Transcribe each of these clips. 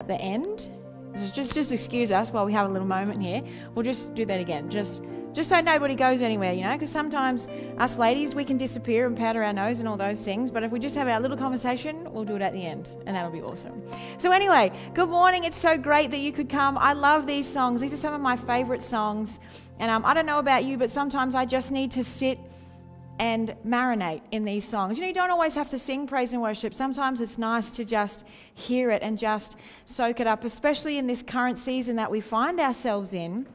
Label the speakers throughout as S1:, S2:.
S1: At the end, just excuse us while we have a little moment here. We'll just do that again, just so nobody goes anywhere, you know, because sometimes us ladies, we can disappear and powder our nose and all those things, but if we just have our little conversation, we'll do it at the end, and that'll be awesome. So anyway, good morning. It's so great that you could come. I love these songs. These are some of my favorite songs, and I don't know about you, but sometimes I just need to sit and marinate in these songs. You know, you don't always have to sing praise and worship. Sometimes it's nice to just hear it and just soak it up, especially in this current season that we find ourselves in,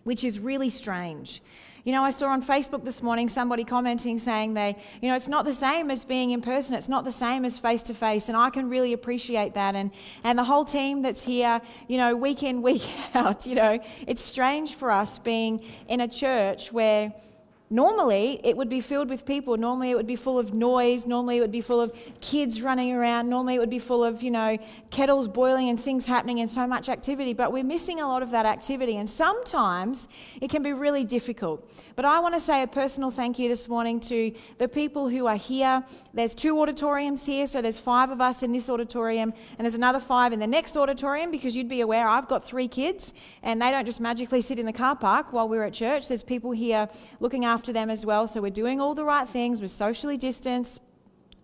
S1: which is really strange. You know, I saw on Facebook this morning somebody commenting saying it's not the same as being in person. It's not the same as face to face. And I can really appreciate that. And the whole team that's here, you know, week in, week out, you know, it's strange for us being in a church where normally it would be filled with people. Normally it would be full of noise. Normally it would be full of kids running around. Normally it would be full of, you know, kettles boiling and things happening and so much activity. But we're missing a lot of that activity. And sometimes it can be really difficult. But I want to say a personal thank you this morning to the people who are here. There's 2 auditoriums here, so there's 5 of us in this auditorium, and there's another 5 in the next auditorium, because you'd be aware I've got 3 kids, and they don't just magically sit in the car park while we're at church. There's people here looking after them as well, so we're doing all the right things. We're socially distanced.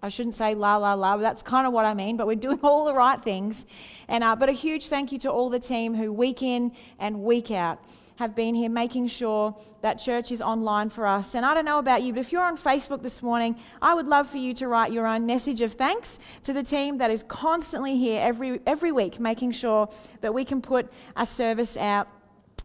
S1: I shouldn't say la la la, but that's kind of what I mean, but we're doing all the right things. And but a huge thank you to all the team who week in and week out have been here making sure that church is online for us. And I don't know about you, but if you're on Facebook this morning, I would love for you to write your own message of thanks to the team that is constantly here every week, making sure that we can put a service out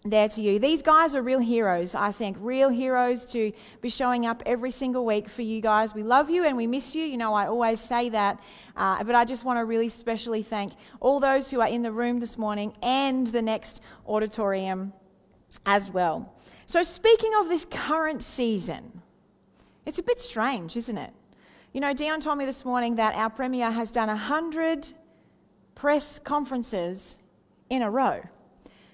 S1: there to you. These guys are real heroes, I think, real heroes to be showing up every single week for you guys. We love you and we miss you. You know, I always say that, but I just want to really specially thank all those who are in the room this morning and the next auditorium as well. So speaking of this current season, it's a bit strange, isn't it? You know, Dion told me this morning that our Premier has done 100 press conferences in a row.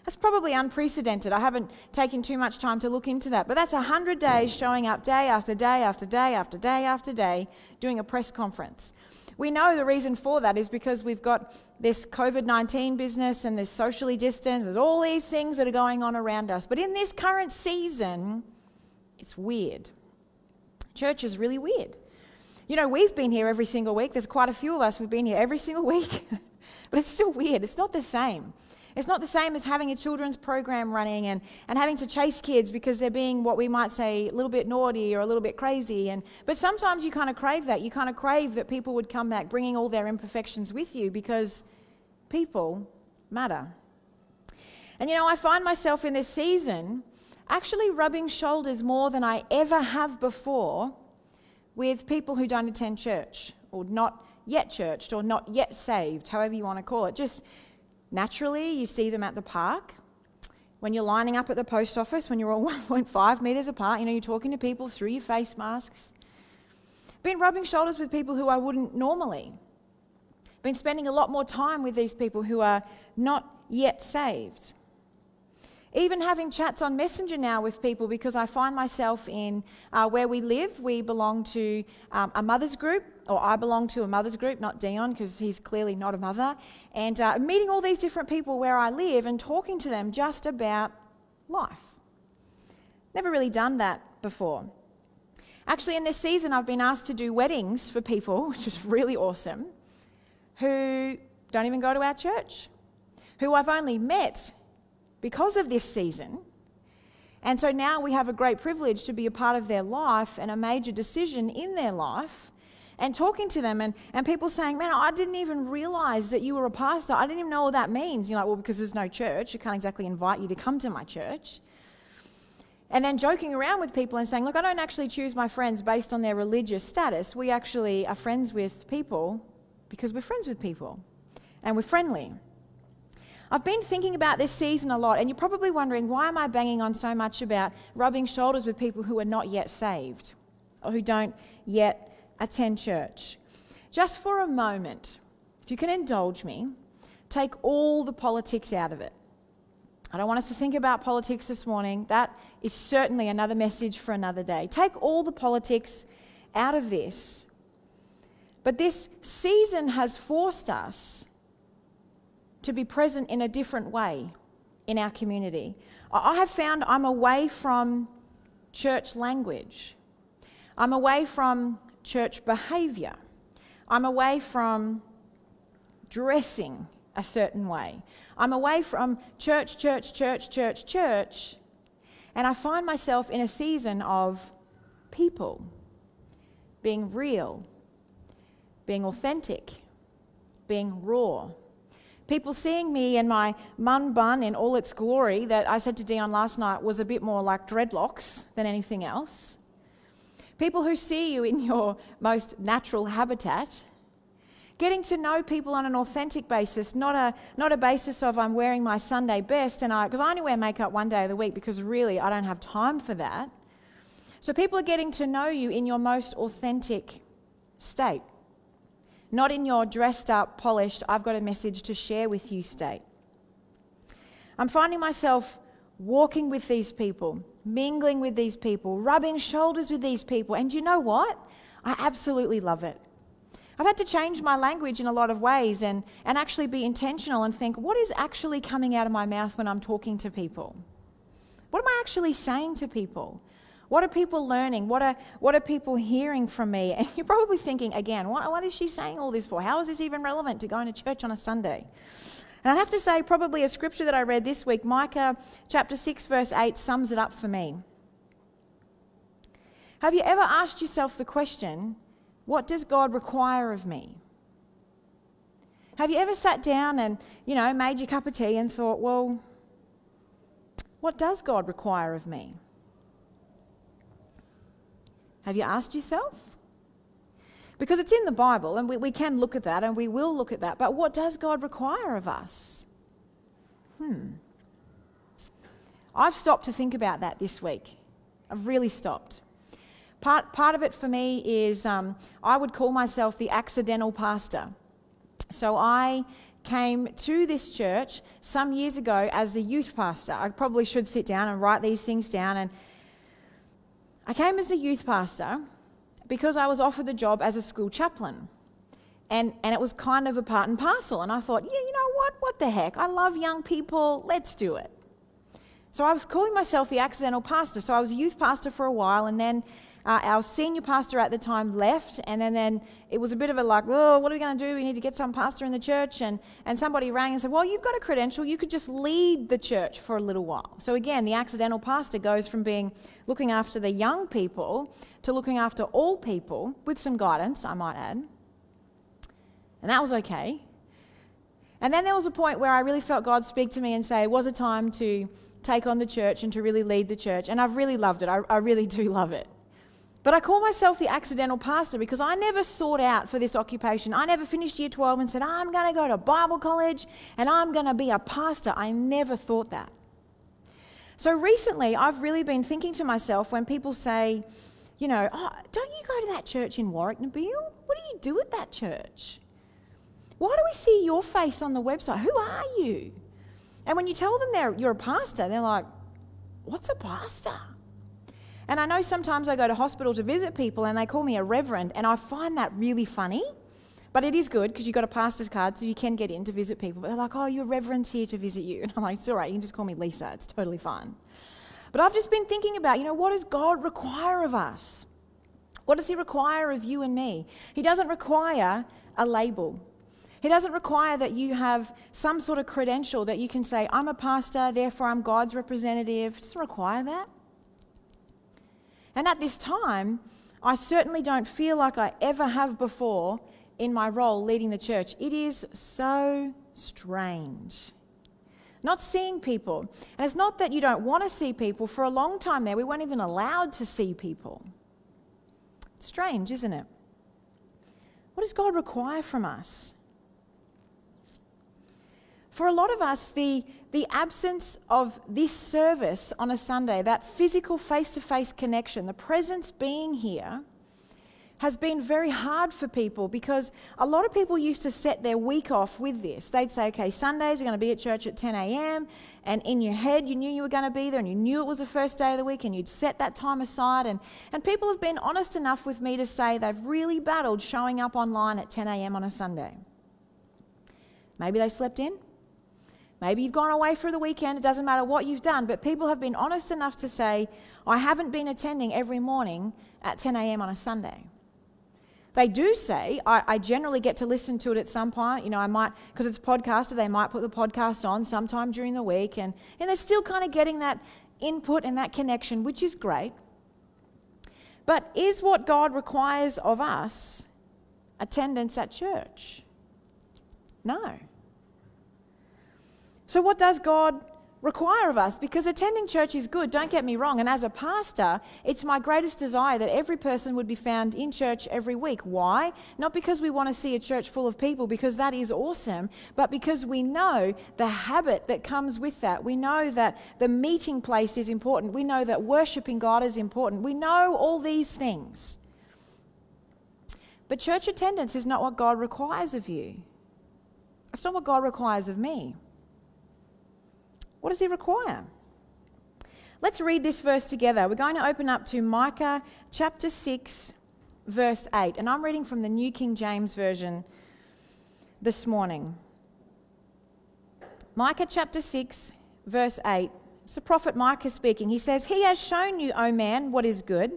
S1: That's probably unprecedented. I haven't taken too much time to look into that, but that's 100 days showing up day after day after day after day after day doing a press conference. We know the reason for that is because we've got this COVID-19 business and this socially distanced. There's all these things that are going on around us. But in this current season, it's weird. Church is really weird. You know, we've been here every single week. There's quite a few of us who've been here every single week. But it's still weird. It's not the same. It's not the same as having a children's program running and having to chase kids because they're being what we might say a little bit naughty or a little bit crazy. But sometimes you kind of crave that. You kind of crave that people would come back bringing all their imperfections with you, because people matter. And you know, I find myself in this season actually rubbing shoulders more than I ever have before with people who don't attend church, or not yet churched, or not yet saved, however you want to call it. Just naturally, you see them at the park, when you're lining up at the post office, when you're all 1.5 metres apart, you know, you're talking to people through your face masks. Been rubbing shoulders with people who I wouldn't normally. Been spending a lot more time with these people who are not yet saved. Even having chats on Messenger now with people, because I find myself in where we live. We belong to a mother's group, or I belong to a mother's group, not Dion, because he's clearly not a mother. And meeting all these different people where I live and talking to them just about life. Never really done that before. Actually, in this season, I've been asked to do weddings for people, which is really awesome, who don't even go to our church, who I've only met because of this season. And so now we have a great privilege to be a part of their life and a major decision in their life, and talking to them and people saying, man, I didn't even realize that you were a pastor. I didn't even know what that means. You're like, well, because there's no church. I can't exactly invite you to come to my church. And then joking around with people and saying, look, I don't actually choose my friends based on their religious status. We actually are friends with people because we're friends with people and we're friendly. I've been thinking about this season a lot, and you're probably wondering, why am I banging on so much about rubbing shoulders with people who are not yet saved or who don't yet attend church? Just for a moment, if you can indulge me, take all the politics out of it. I don't want us to think about politics this morning. That is certainly another message for another day. Take all the politics out of this. But this season has forced us to be present in a different way in our community. I have found I'm away from church language. I'm away from church behaviour. I'm away from dressing a certain way. I'm away from church, and I find myself in a season of people being real, being authentic, being raw. People seeing me in my mun bun in all its glory that I said to Dion last night was a bit more like dreadlocks than anything else. People who see you in your most natural habitat. Getting to know people on an authentic basis, not a basis of I'm wearing my Sunday best, because I only wear makeup one day of the week because really I don't have time for that. So people are getting to know you in your most authentic state. Not in your dressed up, polished, I've got a message to share with you state. I'm finding myself walking with these people, mingling with these people, rubbing shoulders with these people. And you know what? I absolutely love it. I've had to change my language in a lot of ways and actually be intentional and think, what is actually coming out of my mouth when I'm talking to people? What am I actually saying to people? What are people learning? What are people hearing from me? And you're probably thinking, again, what is she saying all this for? How is this even relevant to going to church on a Sunday? And I have to say, probably a scripture that I read this week, Micah chapter 6, verse 8, sums it up for me. Have you ever asked yourself the question, what does God require of me? Have you ever sat down and, made your cup of tea and thought, well, what does God require of me? Have you asked yourself? Because it's in the Bible, and we can look at that, and we will look at that. But what does God require of us? I've stopped to think about that this week. I've really stopped. Part of it for me is I would call myself the accidental pastor. So I came to this church some years ago as the youth pastor. I probably should sit down and write these things down. And I came as a youth pastor because I was offered the job as a school chaplain. And it was kind of a part and parcel. And I thought, yeah, you know what? What the heck? I love young people. Let's do it. So I was calling myself the accidental pastor. So I was a youth pastor for a while, and then our senior pastor at the time left, and then it was a bit of a like, oh, what are we going to do? We need to get some pastor in the church. And somebody rang and said, well, you've got a credential. You could just lead the church for a little while. So again, the accidental pastor goes from looking after the young people to looking after all people with some guidance, I might add. And that was okay. And then there was a point where I really felt God speak to me and say, it was a time to take on the church and to really lead the church. And I've really loved it. I really do love it. But I call myself the accidental pastor because I never sought out for this occupation. I never finished year 12 and said, I'm going to go to Bible college and I'm going to be a pastor. I never thought that. So recently, I've really been thinking to myself when people say, oh, don't you go to that church in Warwick, Nabil? What do you do at that church? Why do we see your face on the website? Who are you? And when you tell them you're a pastor, they're like, what's a pastor? And I know sometimes I go to hospital to visit people and they call me a reverend, and I find that really funny. But it is good because you've got a pastor's card so you can get in to visit people. But they're like, oh, your reverend's here to visit you. And I'm like, it's all right, you can just call me Lisa. It's totally fine. But I've just been thinking about, what does God require of us? What does he require of you and me? He doesn't require a label. He doesn't require that you have some sort of credential that you can say, I'm a pastor, therefore I'm God's representative. He doesn't require that. And at this time, I certainly don't feel like I ever have before in my role leading the church. It is so strange. Not seeing people. And it's not that you don't want to see people. For a long time there, we weren't even allowed to see people. It's strange, isn't it? What does God require from us? For a lot of us, the absence of this service on a Sunday, that physical face-to-face connection, the presence being here, has been very hard for people because a lot of people used to set their week off with this. They'd say, okay, Sundays are going to be at church at 10 a.m. and in your head you knew you were going to be there and you knew it was the first day of the week and you'd set that time aside. And people have been honest enough with me to say they've really battled showing up online at 10 a.m. on a Sunday. Maybe they slept in. Maybe you've gone away for the weekend. It doesn't matter what you've done. But people have been honest enough to say, I haven't been attending every morning at 10 a.m. on a Sunday. They do say, I generally get to listen to it at some point. You know, I might, because it's podcasted, they might put the podcast on sometime during the week. And they're still kind of getting that input and that connection, which is great. But is what God requires of us attendance at church? No. So what does God require of us? Because attending church is good, don't get me wrong. And as a pastor, it's my greatest desire that every person would be found in church every week. Why? Not because we want to see a church full of people, because that is awesome, but because we know the habit that comes with that. We know that the meeting place is important. We know that worshiping God is important. We know all these things. But church attendance is not what God requires of you. It's not what God requires of me. What does he require? Let's read this verse together. We're going to open up to Micah chapter 6, verse 8. And I'm reading from the New King James Version this morning. Micah chapter 6, verse 8. It's the prophet Micah speaking. He says, He has shown you, O man, what is good.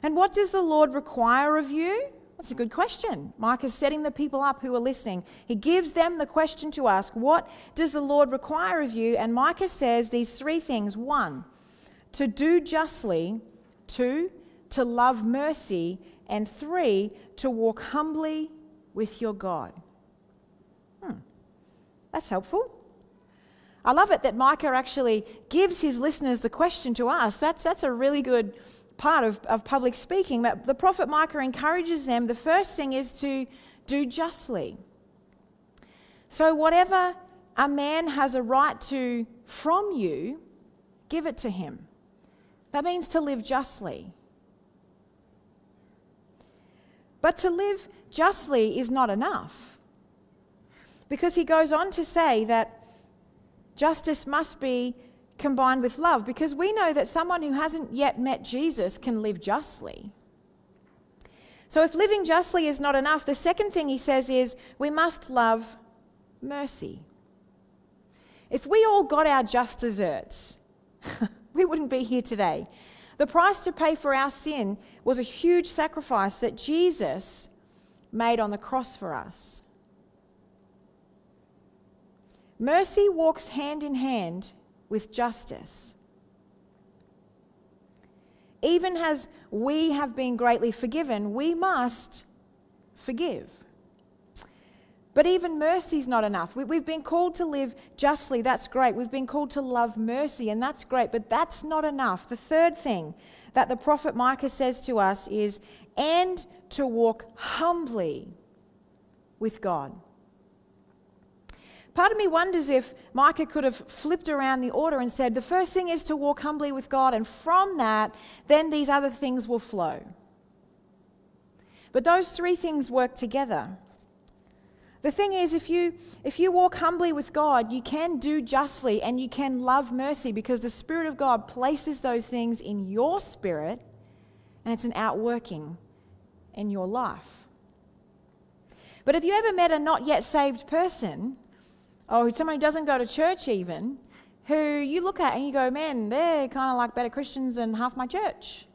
S1: And what does the Lord require of you? That's a good question. Micah's setting the people up who are listening. He gives them the question to ask, what does the Lord require of you? And Micah says these three things. 1, to do justly. 2, to love mercy. And 3, to walk humbly with your God. That's helpful. I love it that Micah actually gives his listeners the question to ask. That's a really good part of public speaking. But the prophet Micah encourages them. The first thing is to do justly. So whatever a man has a right to from you, give it to him. That means to live justly. But to live justly is not enough, because he goes on to say that justice must be combined with love, because we know that someone who hasn't yet met Jesus can live justly. So if living justly is not enough, the second thing he says is we must love mercy. If we all got our just desserts, we wouldn't be here today. The price to pay for our sin was a huge sacrifice that Jesus made on the cross for us. Mercy walks hand in hand with justice. Even as we have been greatly forgiven, we must forgive. But even mercy is not enough. We've been called to live justly, that's great. We've been called to love mercy, and that's great, but that's not enough. The third thing that the prophet Micah says to us is, and to walk humbly with God. Part of me wonders if Micah could have flipped around the order and said, the first thing is to walk humbly with God, and from that, then these other things will flow. But those three things work together. The thing is, if you walk humbly with God, you can do justly and you can love mercy, because the Spirit of God places those things in your spirit, and it's an outworking in your life. But have you ever met a not yet saved person, or someone who doesn't go to church even, who you look at and you go, man, they're kind of like better Christians than half my church.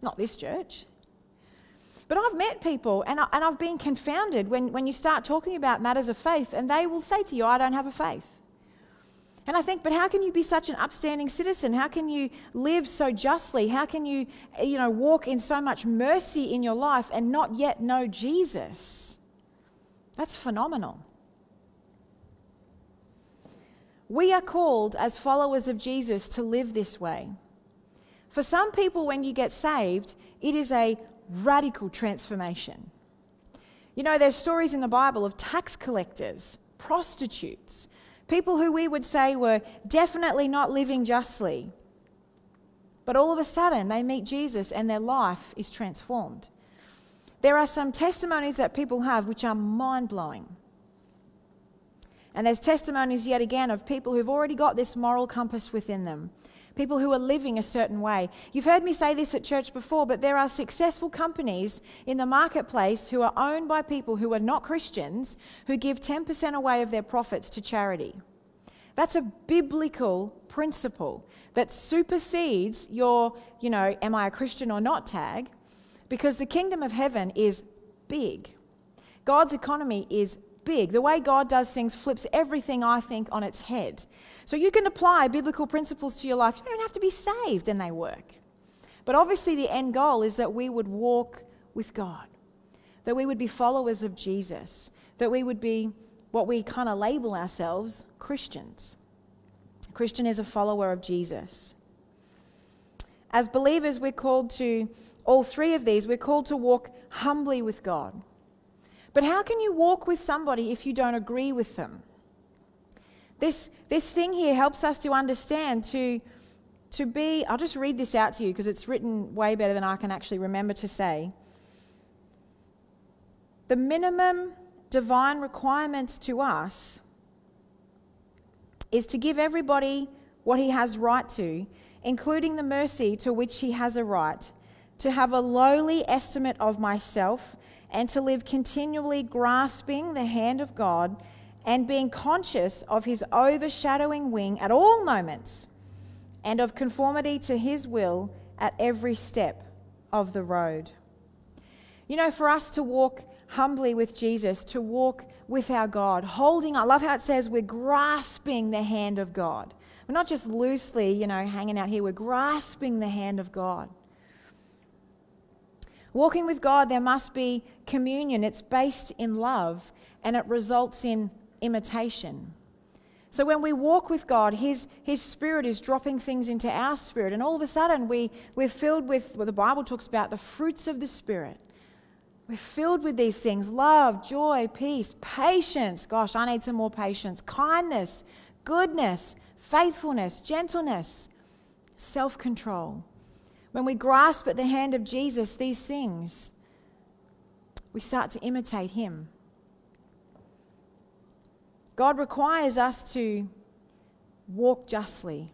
S1: Not this church. But I've met people, and I've been confounded when you start talking about matters of faith, and they will say to you, I don't have a faith. And I think, but how can you be such an upstanding citizen? How can you live so justly? How can you walk in so much mercy in your life and not yet know Jesus? That's phenomenal. We are called as followers of Jesus to live this way. For some people, when you get saved, it is a radical transformation. You know, there's stories in the Bible of tax collectors, prostitutes, people who we would say were definitely not living justly. But all of a sudden, they meet Jesus and their life is transformed. There are some testimonies that people have which are mind-blowing. And there's testimonies yet again of people who've already got this moral compass within them. People who are living a certain way. You've heard me say this at church before, but there are successful companies in the marketplace who are owned by people who are not Christians, who give 10% away of their profits to charity. That's a biblical principle that supersedes your, am I a Christian or not tag, because the kingdom of heaven is big. God's economy is big. The way God does things flips everything, I think, on its head. So you can apply biblical principles to your life. You don't have to be saved, and they work. But obviously the end goal is that we would walk with God, that we would be followers of Jesus, that we would be what we kind of label ourselves, Christians. A Christian is a follower of Jesus. As believers, we're called to all three of these. We're called to walk humbly with God. But how can you walk with somebody if you don't agree with them? This thing here helps us to understand, to be, I'll just read this out to you because it's written way better than I can actually remember to say. The minimum divine requirements to us is to give everybody what he has right to, including the mercy to which he has a right, to have a lowly estimate of myself, and to live continually grasping the hand of God and being conscious of his overshadowing wing at all moments, and of conformity to his will at every step of the road. For us to walk humbly with Jesus, to walk with our God, I love how it says we're grasping the hand of God. We're not just loosely, hanging out here, we're grasping the hand of God. Walking with God, there must be communion. It's based in love, and it results in imitation. So when we walk with God, His Spirit is dropping things into our spirit, and all of a sudden we're filled with what the Bible talks about, the fruits of the Spirit. We're filled with these things: love, joy, peace, patience. Gosh, I need some more patience. Kindness, goodness, faithfulness, gentleness, self-control. When we grasp at the hand of Jesus these things, we start to imitate Him. God requires us to walk justly,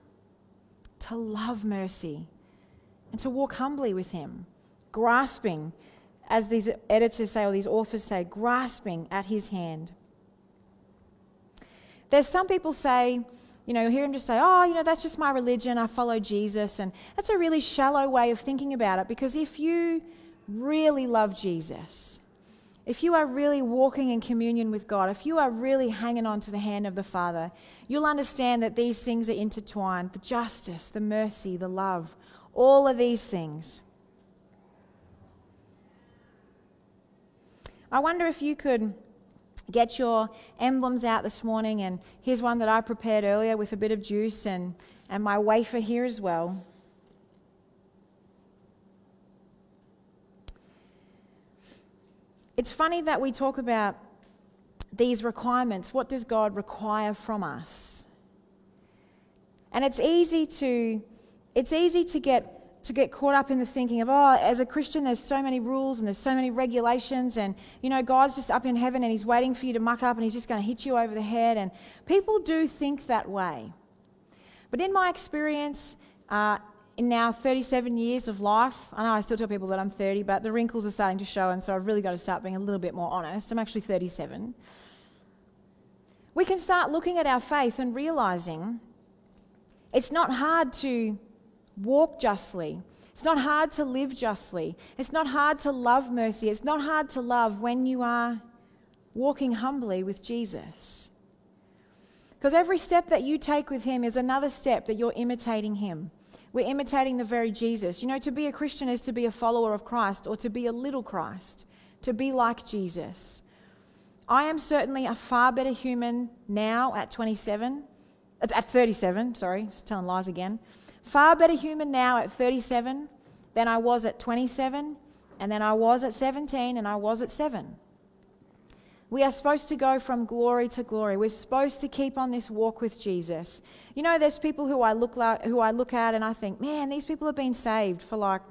S1: to love mercy, and to walk humbly with Him, grasping, as these editors say, or these authors say, grasping at His hand. There's some people say, you'll hear them just say, that's just my religion, I follow Jesus. And that's a really shallow way of thinking about it, because if you really love Jesus, if you are really walking in communion with God, if you are really hanging on to the hand of the Father, you'll understand that these things are intertwined: the justice, the mercy, the love, all of these things. I wonder if you could get your emblems out this morning, and here's one that I prepared earlier with a bit of juice and my wafer here as well. It's funny that we talk about these requirements. What does God require from us? And it's easy to get caught up in the thinking of, as a Christian, there's so many rules and there's so many regulations, and God's just up in heaven and He's waiting for you to muck up and He's just going to hit you over the head. And people do think that way. But in my experience, in now 37 years of life, I know I still tell people that I'm 30, but the wrinkles are starting to show, and so I've really got to start being a little bit more honest. I'm actually 37. We can start looking at our faith and realizing it's not hard to walk justly. It's not hard to live justly. It's not hard to love mercy. It's not hard to love when you are walking humbly with Jesus. Because every step that you take with Him is another step that you're imitating Him. We're imitating the very Jesus. To be a Christian is to be a follower of Christ, or to be a little Christ, to be like Jesus. I am certainly a far better human now at 37, telling lies again. Far better human now at 37 than I was at 27, and then I was at 17, and I was at 7. We are supposed to go from glory to glory. We're supposed to keep on this walk with Jesus. There's people who I look at and I think, man, these people have been saved for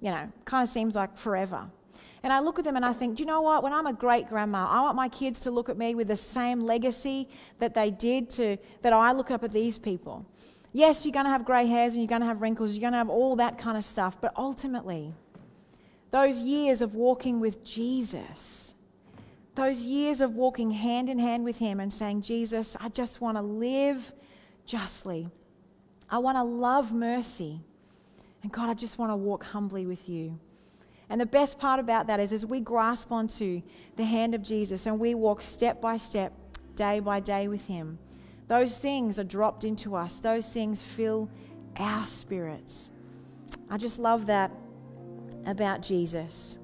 S1: kind of seems like forever. And I look at them and I think, do you know what? When I'm a great grandma, I want my kids to look at me with the same legacy that they did that I look up at these people. Yes, you're going to have grey hairs and you're going to have wrinkles, you're going to have all that kind of stuff, but ultimately, those years of walking with Jesus, those years of walking hand in hand with him and saying, Jesus, I just want to live justly. I want to love mercy. And God, I just want to walk humbly with you. And the best part about that is as we grasp onto the hand of Jesus and we walk step by step, day by day with him, those things are dropped into us. Those things fill our spirits. I just love that about Jesus.